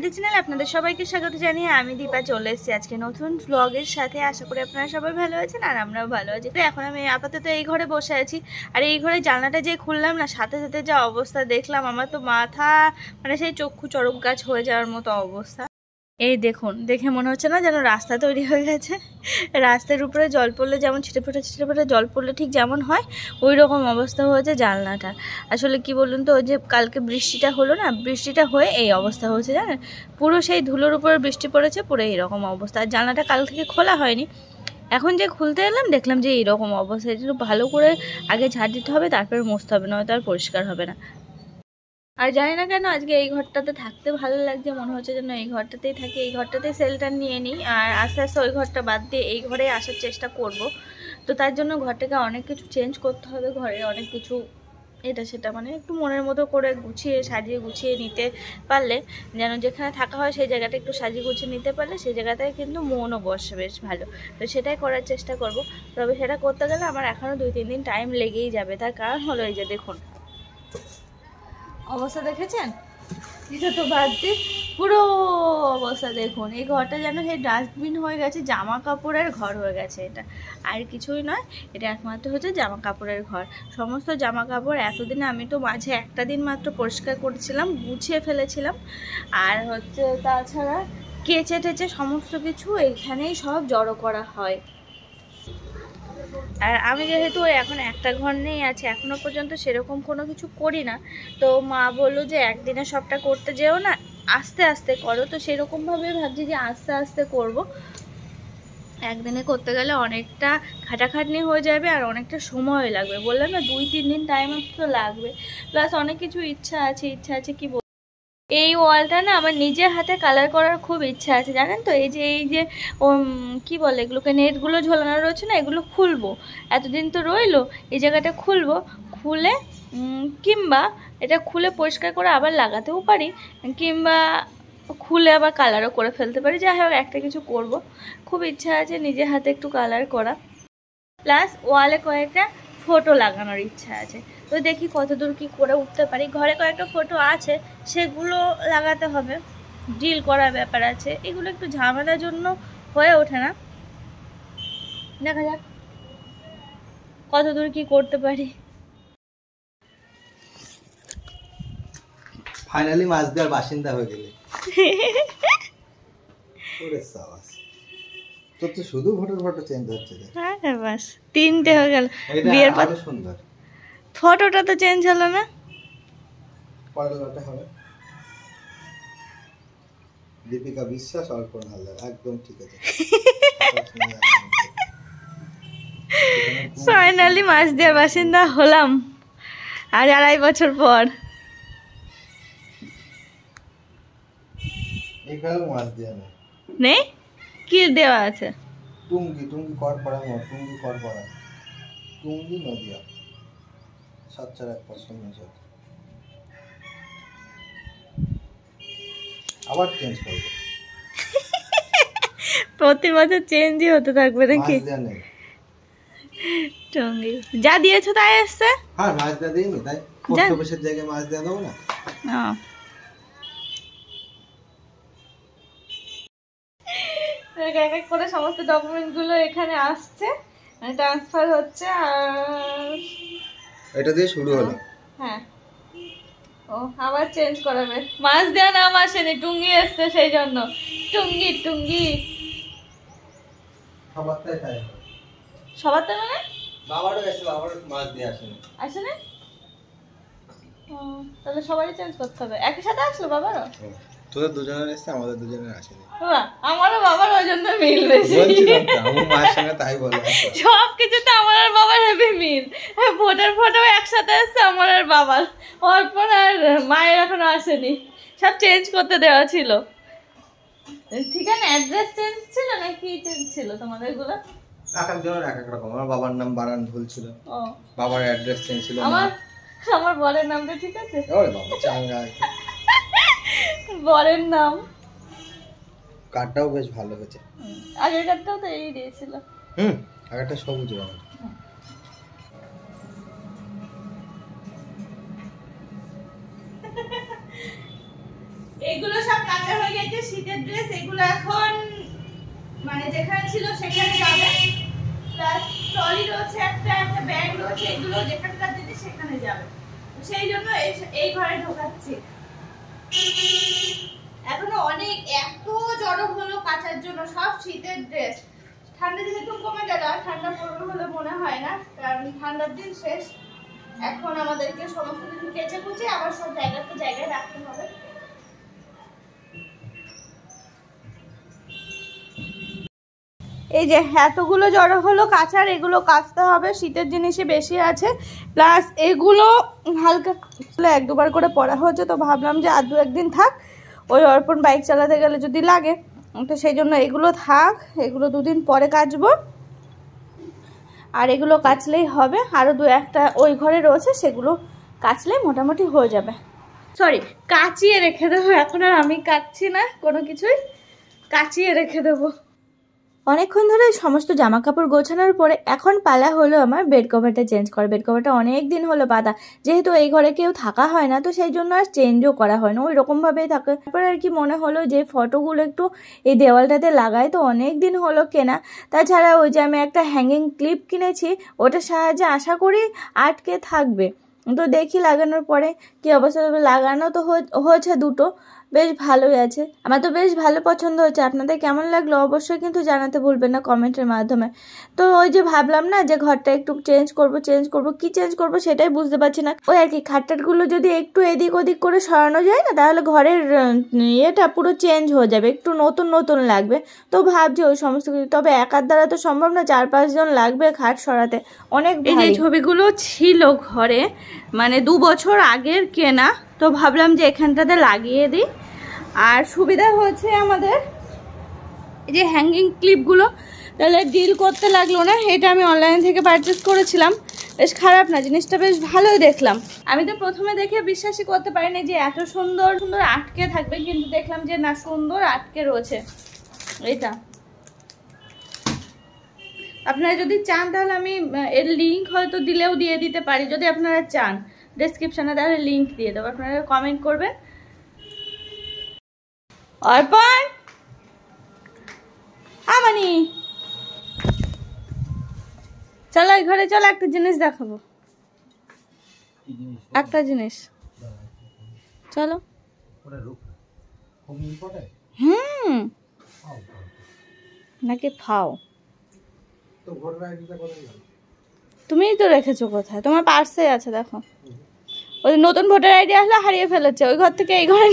আমাদের চ্যানেলে আপনাদের সবাইকে স্বাগত জানিয়ে আমি দীপা চলে এসেছি আজকে নতুন ব্লগের সাথে। আশা করি আপনারা সবাই ভালো আছেন আর আমরাও ভালো আছি। তো এখন আমি আপাতত এই ঘরে বসে আছি, আর এই ঘরে জানলাটা যে খুললাম না, সাথে সাথে যা অবস্থা দেখলাম, আমার তো মাথা মানে সেই চক্ষু চড়ক গাছ হয়ে যাওয়ার মতো অবস্থা। এই দেখুন, দেখে মনে হচ্ছে না যেন রাস্তা তৈরি হয়ে গেছে। রাস্তার উপরে জল পড়লে যেমন ছিটে ফোটা জল পড়লে ঠিক যেমন হয়, ওই রকম অবস্থা হয়েছে জানলাটা। আসলে কি বলুন তো, ওই যে কালকে বৃষ্টিটা হলো না, বৃষ্টিটা হয়ে এই অবস্থা হয়েছে জানেন, পুরো সেই ধুলোর উপরে বৃষ্টি পড়েছে, পুরো এইরকম অবস্থা। আর জানলাটা কাল থেকে খোলা হয়নি, এখন যে খুলতে এলাম দেখলাম যে এইরকম অবস্থা। এটা ভালো করে আগে ঝাড় দিতে হবে, তারপরে মুছতে হবে, নয়তো আর পরিষ্কার হবে না। আর জানি না কেন আজকে এই ঘরটাতে থাকতে ভালো লাগছে, মনে হচ্ছে যেন এই ঘরটাতেই থাকি, এই ঘরটাতেই সেলটা নিয়ে নিই, আর আস্তে আস্তে ওই ঘরটা বাদ দিয়ে এই ঘরে আসার চেষ্টা করব। তো তার জন্য ঘরটাকে অনেক কিছু চেঞ্জ করতে হবে, ঘরে অনেক কিছু এটা সেটা মানে একটু মনের মতো করে গুছিয়ে সাজিয়ে গুছিয়ে নিতে পারলে, যেন যেখানে থাকা হয় সেই জায়গাটা একটু সাজিয়ে গুছিয়ে নিতে পারলে সেই জায়গাটায় কিন্তু মনও বসে বেশ ভালো। তো সেটাই করার চেষ্টা করব। তবে সেটা করতে গেলে আমার এখনও 2-3 দিন টাইম লেগেই যাবে। তার কারণ হলো এই যে দেখুন অবস্থা, দেখেছেন? এটা তো বাদ দিয়ে পুরো অবস্থা দেখুন, এই ঘরটা যেন সেই ডাস্টবিন হয়ে গেছে, জামা কাপড়ের ঘর হয়ে গেছে। এটা আর কিছুই নয়, এটা একমাত্র হচ্ছে জামা কাপড়ের ঘর। সমস্ত জামা কাপড় এতদিনে আমি তো মাঝে একটা দিন মাত্র পরিষ্কার করেছিলাম, গুছিয়ে ফেলেছিলাম, আর হচ্ছে তাছাড়া কেচে টেচে সমস্ত কিছু এখানেই সব জড়ো করা হয়। আর আমি যেহেতু এখন একটা ঘর নেই আছে, এখনও পর্যন্ত সেরকম কোনো কিছু করি না। তো মা বললো যে একদিনে সবটা করতে যেও না, আস্তে আস্তে করো। তো সেরকমভাবে ভাবছি যে আস্তে আস্তে করব। একদিনে করতে গেলে অনেকটা খাটাখাটনি হয়ে যাবে আর অনেকটা সময় লাগবে। বললাম না 2-3 দিন টাইম তো লাগবে। প্লাস অনেক কিছু ইচ্ছা আছে কি এই ওয়ালটা না আমার নিজের হাতে কালার করার খুব ইচ্ছা আছে, জানেন তো। এই যে কি বলে এগুলোকে, নেটগুলো ঝোলানো রয়েছে না, এগুলো খুলবো। এতদিন তো রইলো, এই জায়গাটা খুলবো, খুলে কিংবা এটা খুলে পরিষ্কার করে আবার লাগাতেও পারি, কিংবা খুলে আবার কালারও করে ফেলতে পারি। যাই হোক একটা কিছু করব, খুব ইচ্ছা আছে নিজের হাতে একটু কালার করা। প্লাস ওয়ালে কয়েকটা ফটো লাগানোর ইচ্ছা আছে। তো দেখি কতদূর কি করে উঠতে পারি। ঘরে কয়েকটা ফটো আছে, সেগুলো লাগাতে হবে, ডিল করার ব্যাপার আছে। এগুলো একটু ঝামেলার জন্য হয়ে ওঠে না। দেখা যাক কতদূর কি করতে পারি। ফাইনালি মাছদার বাসিন্দা হয়ে গেলে। ওরে সাবাস, তোর তো শুধু ফটো চেঞ্জ হচ্ছে। হ্যাঁ বাস 3টে হয়ে গেল। বিয়ের পর সুন্দর ফটোটা তো চেঞ্জ হলো না, পরেরটা হবে দীপিকা বিশ্বাস অল্প হালদার, একদম ঠিক আছে। ফাইনালি মাছদিয়ার বাসিন্দা হলাম আর 2.5 বছর পর। এখানে মাছ দেয়া নেই, কি দেওয়া আছে? টুঙ্গি কর পড়া, টুঙ্গি কর পড়া, টুঙ্গি নদিয়া 741 আবার চেঞ্জ করবো। প্রতি বছর চেঞ্জই হতে থাকবে নাকি? টুঙ্গি যা দিয়েছো তাই এসছে। হ্যাঁ মাছ দেয়া দিইনি, তাই পোস্ট অফিসের জায়গায় মাছ দেয়া দেবো না। এক এক করে সমস্ত ডকুমেন্টগুলো এখানে আসছে, ট্রান্সফার হচ্ছে। আর এটা দিয়ে শুরু হলো। হ্যাঁ, ও আবার চেঞ্জ করাবে। মাছ দেওয়া নাম আসেনি, টুঙ্গি এসছে, সেই জন্য টুঙ্গি সবারটাই তাই। সবারটা মানে বাবারও এসে, বাবারও মাছ দিয়ে আসেনি। তাহলে সবারই চেঞ্জ করতে হবে। একই সাথে আসলো বাবারও? তোদের দুজনের এসে, আমাদের দুজনের আসেনি। আমারও বাবার ওই জন্য মিল বেশি। আমার মায়ের সঙ্গে তাই বলে সব কিছুতে আমার আর বাবার হেভি মিল। ফটো একসাথে এসছে আমার আর বাবার, অর্পণ আর মায়ের এখনো আসেনি। সব চেঞ্জ করতে দেওয়া ছিল। ঠিকানা অ্যাড্রেস চেঞ্জ ছিল নাকি চেঞ্জ ছিল তোমাদের গুলো? এক একজনের এক এক রকম। আমার বাবার নাম বারান ভুল ছিল, বাবার অ্যাড্রেস চেঞ্জ ছিল। আমার বরের নামটা ঠিক আছে। ওরে বাবা চাঙ্গা, বরের নাম কার্ডটাও বেশ ভালো হয়েছে। আগের কার্ডটাও তো এই দিয়েছিল। আগেরটা সবুজ রঙ। এগুলো সব কাটা হয়ে এগুলো এখন মানে যেখানে ছিল সেখানে যাবে, প্লাস ট্রলি রয়েছে, একটা ব্যাগ রয়েছে, এগুলো যেখানকার জিনিস সেখানে যাবে। সেই জন্য এই ঘরে ঢোকাচ্ছি। এখনো অনেক এত জড়ো হলো কাচার জন্য, সব শীতের ড্রেস। ঠান্ডা যেহেতু কমে গেল, ঠান্ডা পড়বে বলে মনে হয় না, কারণ ঠান্ডার দিন শেষ। এখন আমাদেরকে সমস্ত কিছু কেচে কুচে আবার সব জায়গায় রাখতে হবে। এই যে এতগুলো জড়ো হলো কাচার, এগুলো কাচতে হবে, শীতের জিনিসই বেশি আছে। প্লাস এগুলো হালকা এক দুবার করে পরা হচ্ছে, তো ভাবলাম যে আর দু একদিন থাক, ওই অর্পণ বাইক চালাতে গেলে যদি লাগে, তো সেই জন্য এগুলো থাক, এগুলো দুদিন পরে কাচবো। আর এগুলো কাচলেই হবে, আরও দু একটা ওই ঘরে রয়েছে, সেগুলো কাচলেই মোটামুটি হয়ে যাবে। সরি, কাচিয়ে রেখে দেবো। এখন আর আমি কাচ্ছি না কোনো কিছুই, কাচিয়ে রেখে দেবো। অনেকক্ষণ ধরে সমস্ত জামা কাপড় গোছানোর পরে এখন পালা হলো আমার বেড কভারটা চেঞ্জ করা। বেড কভারটা অনেক দিন হলো পাতা, যেহেতু এই ঘরে কেউ থাকা হয় না, তো সেই জন্য আর চেঞ্জও করা হয় না, ওই রকমভাবেই থাকে। তারপর আর কি মনে হলো যে ফটোগুলো একটু এই দেওয়ালটাতে লাগাই, তো অনেক দিন হলো কেনা। তাছাড়া ওই যে আমি একটা হ্যাঙ্গিং ক্লিপ কিনেছি, ওটার সাহায্যে আশা করি আটকে থাকবে। তো দেখি লাগানোর পরে কি অবস্থা। লাগানো তো হয়েছে দুটো, বেশ ভালোই আছে, আমার তো বেশ ভালো পছন্দ হচ্ছে। আপনাদের কেমন লাগলো অবশ্যই কিন্তু জানাতে ভুলবেন না কমেন্টের মাধ্যমে। তো ওই যে ভাবলাম না যে ঘরটা একটু চেঞ্জ করব, কি চেঞ্জ করব সেটাই বুঝতে পারছি না। ওই আর কি খাটটাটগুলো যদি একটু এদিক ওদিক করে সরানো যায় না, তাহলে ঘরের ইয়েটা পুরো চেঞ্জ হয়ে যাবে, একটু নতুন নতুন লাগবে। তো ভাবছি ওই সমস্ত কিছু, তবে একার দ্বারা তো সম্ভব না, 4-5 জন লাগবে খাট সরাতে, অনেক। এই যে ছবিগুলো ছিল ঘরে, মানে 2 বছর আগের কেনা, তো ভাবলাম যে এখানটাতে লাগিয়ে দিই। আর সুবিধা হচ্ছে আমাদের এই যে হ্যাঙ্গিং ক্লিপগুলো, তাহলে ডিল করতে লাগলো না। এটা আমি অনলাইন থেকে পারচেস করেছিলাম, বেশ খারাপ না, জিনিসটা বেশ ভালোই দেখলাম। আমি তো প্রথমে দেখে বিশ্বাসই করতে পারিনি যে এত সুন্দর সুন্দর আটকে থাকবে, কিন্তু দেখলাম যে না, সুন্দর আটকে রয়েছে। এটা আপনারা যদি চান তাহলে আমি এর লিঙ্ক হয়তো দিলেও দিয়ে দিতে পারি, যদি আপনারা চান ডেসক্রিপশনে তাহলে লিঙ্ক দিয়ে দেবো, আপনারা কমেন্ট করবেন। অর্পণ, আমানি চলো এই ঘরে, চলো একটা জিনিস দেখাবো, একটা জিনিস, চলো। নাকি ফাও, তুমিই তো রেখেছো কোথায়? তোমার পার্সে আছে, দেখো। ওই নতুন ভোটার আইডি আসলে হারিয়ে ফেলেছে, ওই ঘর থেকে এই ঘরে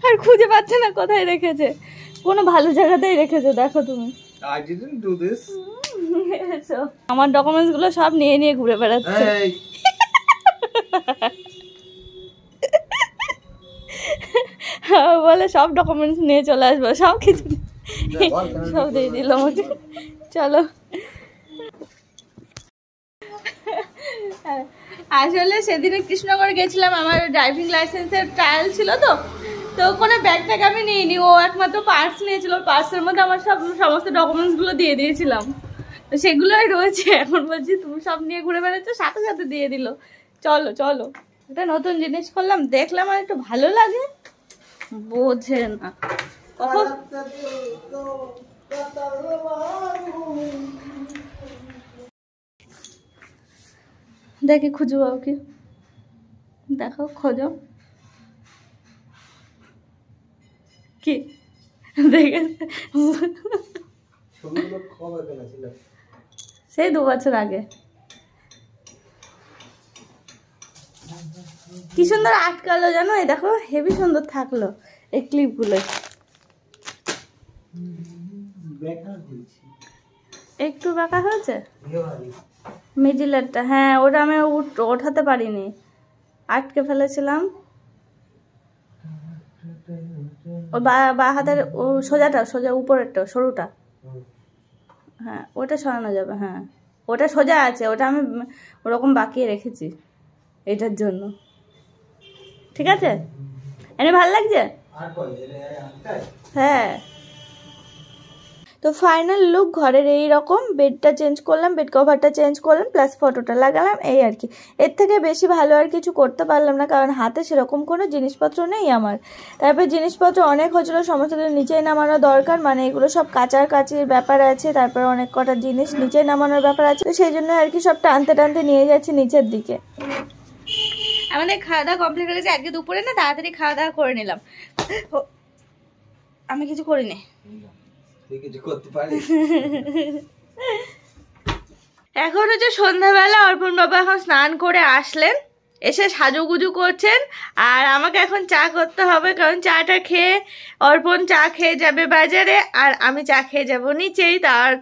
আর খুঁজে পাচ্ছে না কোথায় রেখেছে, কোনো ভালো জায়গাতেই রেখেছে, দেখো তুমি। I didn't do this. আমার ডকুমেন্টস গুলো সব নিয়ে নিয়ে ঘুরে বেড়াচ্ছে। বলে সব ডকুমেন্টস নিয়ে চলে আসবো, সব কিছু সব দিয়ে দিল আমাকে। চলো, আসলে সেদিনে কৃষ্ণনগর গেছিলাম, আমার ড্রাইভিং লাইসেন্সের ট্রায়াল ছিল, তো কোনো ব্যাগ ট্যাগ আমি নিইনি, ও একমাত্র পার্স নিয়েছিল, পার্সের মধ্যে আমার সমস্ত ডকুমেন্টসগুলো দিয়ে দিয়েছিলাম, তো সেগুলোই রয়েছে। এখন বলছি তুমি সব নিয়ে ঘুরে বেড়াচ্ছ, সাথে সাথে দিয়ে দিল। চলো চলো, একটা নতুন জিনিস করলাম, দেখলাম আর একটু ভালো লাগে, বোঝে না। দেখি খুঁজবো কি, দেখো খোঁজো কি দেখে, সেই 2 বছর আগে। কি সুন্দর আটকালো জানো, এই দেখো হেভি সুন্দর থাকলো এই ক্লিপগুলো। একটু বাঁকা হয়েছে মিডিলেরটা, হ্যাঁ ওটা আমি ওঠাতে পারিনি, আটকে ফেলেছিলাম। ও বা হাতের ও সোজাটা, সোজা উপরেরটা সরুটা, হ্যাঁ ওটা সরানো যাবে, হ্যাঁ ওটা সোজা আছে, ওটা আমি ওরকম বাঁকিয়ে রেখেছি এটার জন্য। ঠিক আছে, এনে ভালো লাগছে, হ্যাঁ। তো ফাইনাল লুক ঘরের এই রকম। বেডটা চেঞ্জ করলাম, বেড কভারটা চেঞ্জ করলাম, প্লাস ফটোটা লাগালাম, এই আর কি। এর থেকে বেশি ভালো আর কিছু করতে পারলাম না, কারণ হাতে সেরকম কোনো জিনিসপত্র নেই আমার। তারপর জিনিসপত্র অনেক হচ্ছিল, সমস্ত নিচেই নামানো দরকার, মানে এগুলো সব কাচার ব্যাপার আছে, তারপর অনেক কটা জিনিস নিচে নামানোর ব্যাপার আছে, তো সেই জন্য আর কি সব টানতে টানতে নিয়ে যাচ্ছি নিচের দিকে। আমাদের খাওয়া দাওয়া কমপ্লিট হয়ে গেছে। আজকে দুপুরে না তাড়াতাড়ি খাওয়া দাওয়া করে নিলাম। আমি কিছু করিনি, এখন হচ্ছে সন্ধ্যাবেলা। অর্পণ বাবা এখন স্নান করে আসলেন, এসে সাজুগুজু করছেন, আর আমাকে এখন চা করতে হবে, কারণ চাটা খেয়ে অর্পণ চা খেয়ে যাবে বাজারে, আর আমি চা খেয়ে যাব নিচেই।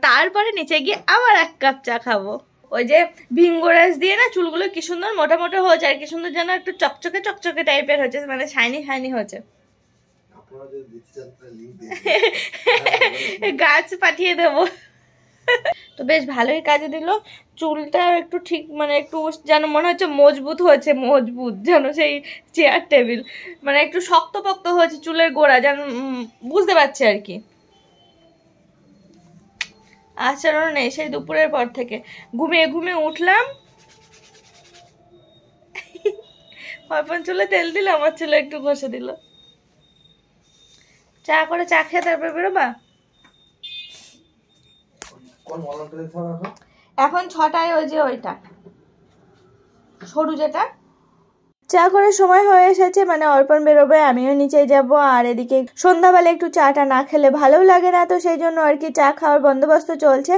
তারপরে নিচে গিয়ে আবার 1 কাপ চা খাবো। ওই যে ভিঙ্গরাজ দিয়ে না চুলগুলো কি সুন্দর মোটা মোটা হয়েছে, আর কি সুন্দর যেন একটু চকচকে চকচকে টাইপের হচ্ছে, মানে শাইনি শাইনি হচ্ছে। গাছ পাঠিয়ে দেবো। তো বেশ ভালোই কাজে দিল। চুলটা একটু ঠিক, মানে একটু যেন মনে হচ্ছে মজবুত হয়েছে, মজবুত যেন সেই চেয়ার টেবিল, মানে একটু শক্তপোক্ত হয়েছে চুলের গোড়া, যেন বুঝতে পারছি আর কি। আচরণ নেই সেই দুপুরের পর থেকে, ঘুমিয়ে ঘুমিয়ে উঠলাম, অর্পণ চুলে তেল দিল, আমার চুলে একটু ঘষে দিল। চা করে চা খেয়ে তারপর বেরোবা। এখন 6টায় ওই যে ওইটা সরু যেটা। চা করার সময় হয়ে এসেছে, মানে অর্পণ বেরোবে, আমিও নিচে যাব। আর এদিকে সন্ধ্যাবেলা একটু চাটা না খেলে ভালোও লাগে না, তো সেই জন্য আর কি চা খাওয়ার বন্দোবস্ত চলছে।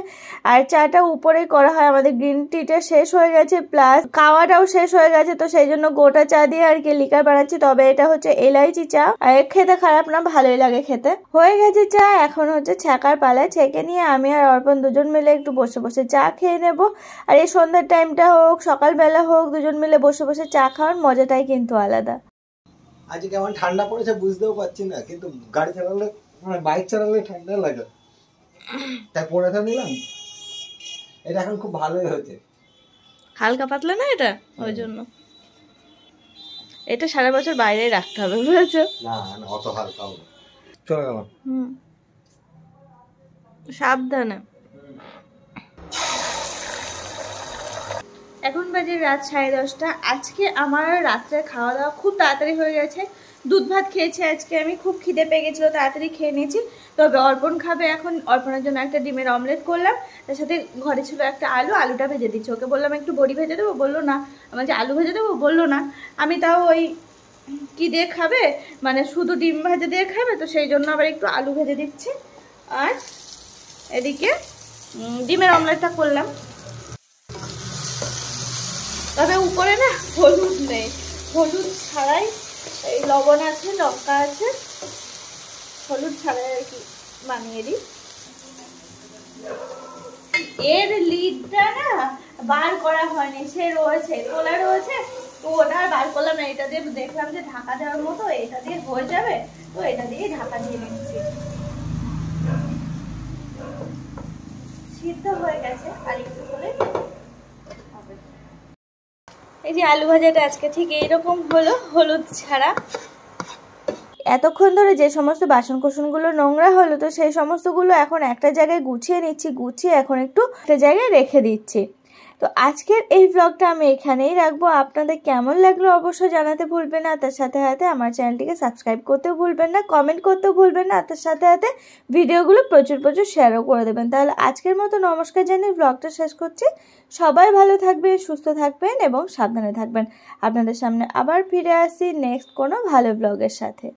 আর চাটা উপরেই করা হয়, আমাদের গ্রিন টিটা শেষ হয়ে গেছে, প্লাস খাওয়াটাও শেষ হয়ে গেছে, তো সেই জন্য গোটা চা দিয়ে আর কি লিকার বানাচ্ছি। তবে এটা হচ্ছে এলাইচি চা, আর খেতে খারাপ না, ভালোই লাগে খেতে। হয়ে গেছে চা, এখন হচ্ছে ছ্যাঁকার পালা। ছেঁকে নিয়ে আমি আর অর্পণ দুজন মিলে একটু বসে বসে চা খেয়ে নেব। আর এই সন্ধ্যার টাইমটা হোক সকালবেলা হোক, দুজন মিলে বসে বসে চা খাওয়ার মজাটাই কিন্তু আলাদা। আজকে কেমন ঠান্ডা পড়েছে বুঝতেও পারছি না, কিন্তু গাড়ি চালালে মানে বাইক চালালে ঠান্ডা লাগে, তাই পরে নিলাম। এটা এখন খুব ভালোই হচ্ছে, হালকা পাতলা না এটা, ওই জন্য এটা সারা বছর বাইরে রাখতে হবে, বুঝেছো? না না অত হালকা হবে। চলে গেলাম। সাবধানে। এখন বাজে রাত 10:30। আজকে আমার রাত্রে খাওয়া দাওয়া খুব তাড়াতাড়ি হয়ে গেছে। দুধ ভাত খেয়েছি আজকে আমি, খুব খিদে পেয়ে গেছিলো, তাড়াতাড়ি খেয়ে নিয়েছি। তবে অর্পণ খাবে এখন, অর্পণের জন্য একটা ডিমের অমলেট করলাম, তার সাথে ঘরে ছিল একটা আলুটা ভেজে দিচ্ছি। ওকে বললাম একটু বড়ি ভেজে দেবো, বললো না। আমার যে আলু ভেজে দেবো, বললো না। আমি তাও ওই কি দিয়ে খাবে, মানে শুধু ডিম ভাজা দিয়ে খাবে, তো সেই জন্য আবার একটু আলু ভেজে দিচ্ছি। আর এদিকে ডিমের অমলেটটা করলাম। তবে উপরে না হলুদ নেই, হলুদ ছাড়াই, এই লবণ আছে, লঙ্কা আছে, হলুদ ছাড়াই আর কি বানিয়ে দিই। এর লিডটা না বার করা হয়নি, সে রয়েছে, তোলা রয়েছে, তো ওটা আর বার করলাম না। এটা দিয়ে দেখলাম যে ঢাকা দেওয়ার মতো, এটা দিয়ে হয়ে যাবে, তো এটা দিয়ে ঢাকা দিয়ে নিচ্ছি। সিদ্ধ হয়ে গেছে, আর একটু করে হবে। এই যে আলু ভাজাটা আজকে ঠিক এইরকম হলো, হলুদ ছাড়া। এতক্ষণ ধরে যে সমস্ত বাসন কোসনগুলো নোংরা হলো, তো সেই সমস্তগুলো এখন একটা জায়গায় গুছিয়ে নিচ্ছি, গুছিয়ে এখন একটু একটা জায়গায় রেখে দিচ্ছি। তো আজকের এই ব্লগটা আমি এখানেই রাখবো। আপনাদের কেমন লাগলো অবশ্যই জানাতে ভুলবেন না। তার সাথে সাথে আমার চ্যানেলটিকে সাবস্ক্রাইব করতেও ভুলবেন না, কমেন্ট করতেও ভুলবেন না। তার সাথে সাথে ভিডিওগুলো প্রচুর শেয়ারও করে দেবেন। তাহলে আজকের মতো নমস্কার জানিয়ে ব্লগটা শেষ করছি। সবাই ভালো থাকবেন, সুস্থ থাকবেন এবং সাবধানে থাকবেন। আপনাদের সামনে আবার ফিরে আসি নেক্সট কোনো ভালো ব্লগের সাথে।